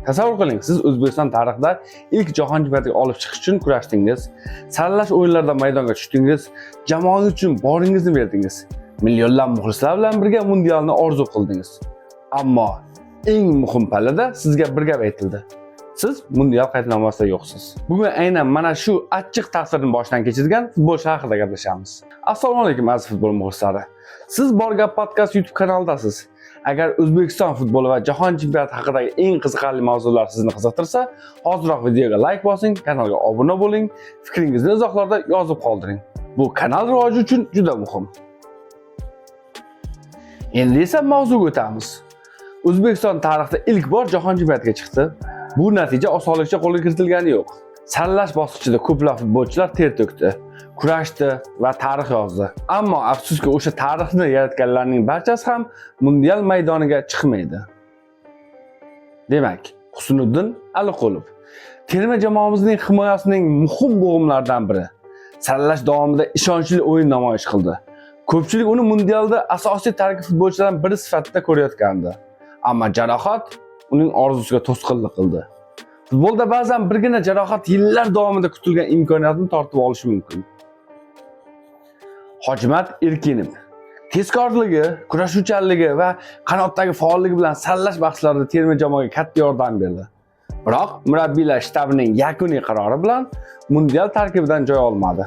Tasavvur qiling, siz O'zbekiston tarixida ilk jahon chempionatiga olib chiqish uchun kurashdingiz. Saralash o'yinlarida maydonga tushdingiz, jamoangiz uchun boringizni berdingiz. Millionlab muxlislar bilan birga mundialni orzu qildingiz. Ammo eng muhim pallada sizga bir gap aytildi. Siz mundial qaydnomasida yo'qsiz. Bugun aynan mana shu achchiq taqdirni boshdan kechirgan futbolchi haqida gaplashamiz. Assalomu alaykum aziz futbol muxlislari. Siz Bor Gap podcast YouTube kanalidasiz. Agar O'zbekiston futboli va jahon chempionati haqidagi eng qiziqarli mavzular sizni qiziqtirsa, hoziroq videoga like bosing, kanalga obuna bo'ling, fikringizni izohlarda yozib qoldiring. Bu kanal rivoji uchun juda muhim. Endi esa mavzuga o'tamiz. O'zbekiston tarixida ilk bor jahon chempionatiga chiqdi. Bu natija osonlikcha qo'lga kiritilgani yo'q. Saralash bosqichida ko'plab futbolchilar ter to'kdi, kurashdi va tarix yozdi. Ammo afsuski o'sha tarixni yaratganlarning barchasi ham mundial maydoniga chiqmaydi. Demak, Husniddin Aliqulov terma jamoamizning himoyasining muhim bo'g'imlaridan biri. Saralash davomida ishonchli o'yin namoyish qildi. Ko'pchilik uni mundialda asosiy tarkib futbolchilardan biri sifatida ko'rayotgandi. Ammo jarohat uning orzusiga to'sqinlik qildi. Futbolda ba'zan birgina jarohat yillar davomida kutilgan imkoniyatni tortib olishi mumkin. Hojimat Erkinov tezkorligi, kurashuvchanligi va qanotdagi faolligi bilan saralash bahslarida terma jamoaga katta yordam berdi. Biroq murabbiylar shtabining yakuniy qarori bilan mundial tarkibidan joy olmadi.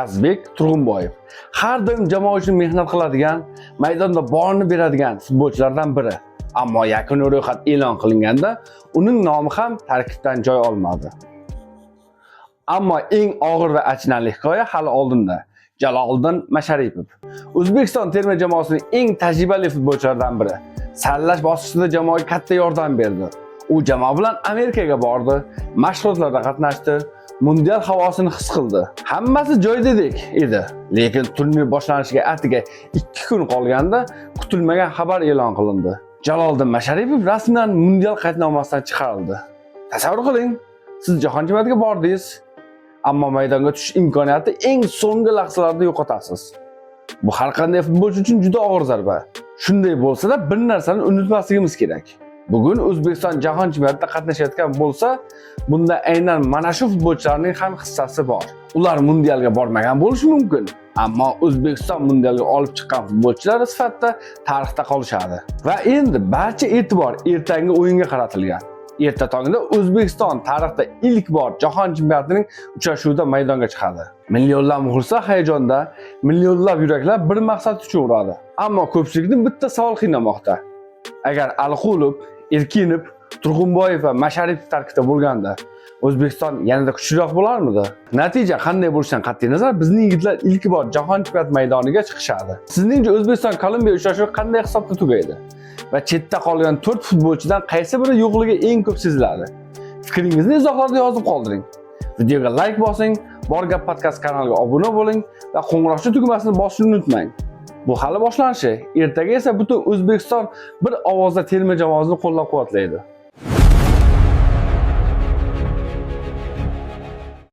Azizbek Turg'unboyev har doim jamoa uchun mehnat qiladigan, maydonda borini beradigan futbolchilardan biri. Ammo yakuniy ro'yxat e'lon qilinganda uning nomi ham tarkibdan joy olmadi. Ammo eng og'ir va achinarli hikoya hali oldinda. Jaloliddin Masharipov O'zbekiston terma jamoasining eng tajribali futbolchilaridan biri. Saralash bosqichida jamoaga katta yordam berdi. U jamoa bilan Amerikaga bordi, mashg'ulotlarda qatnashdi, mundial havosini his qildi. Hammasi joydadek edi, lekin turnir boshlanishiga atigi 2 kun qolganda kutilmagan xabar e'lon qilindi. Jaloliddin Masharipov rasman mundial qaydnomasidan chiqarildi. Tasavvur qiling, siz jahon chempionatiga bordingiz, ammo maydonga tushish imkoniyatini eng so'nggi lahzalarda yo'qotasiz. Bu har qanday futbolchi uchun juda og'ir zarba. Shunday bo'lsa-da, bir narsani unutmasligimiz kerak. Bugun O'zbekiston jahon chempionatida qatnashayotgan bo'lsa, bunda aynan mana shu futbolchilarning ham hissasi bor. Ular mundialga bormagan bo'lishi mumkin, ammo O'zbekiston mundialga olib chiqqan futbolchilar sifatida tarixda qolishadi. Va endi barcha e'tibor ertangi o'yinga qaratilgan. Erta tongda O'zbekiston tarixda ilk bor jahon chempionatining uchrashuvida maydonga chiqadi. Millionlab muxlislar hayajonda, millionlab yuraklar bir maqsad uchun uradi. Ammo ko'pchilikni bitta savol qiynamoqda. Agar Aliqulov, Erkinov, Turg'unboyev va Masharipov tarkibda bo'lganda O'zbekiston yanada kuchliroq bo'larmidi? Natija qanday bo'lishidan qat'iy nazar bizning yigitlar ilk bor jahon chempionati maydoniga chiqishadi. Sizningcha O'zbekiston Kolumbiya uchrashuvi qanday hisobda tugaydi? Va chetda qolgan 4 futbolchidan qaysi biri yo'qligi eng ko'p seziladi? Fikringizni izohlarda yozib qoldiring. Videoga like bosing, Bor Gap podcast kanaliga obuna bo'ling va qo'ng'iroqcha tugmasini bosishni unutmang. Bu hali boshlanishi, ertaga esa butun O'zbekiston bir ovozda terma jamoasini qo'llab-quvvatlaydi.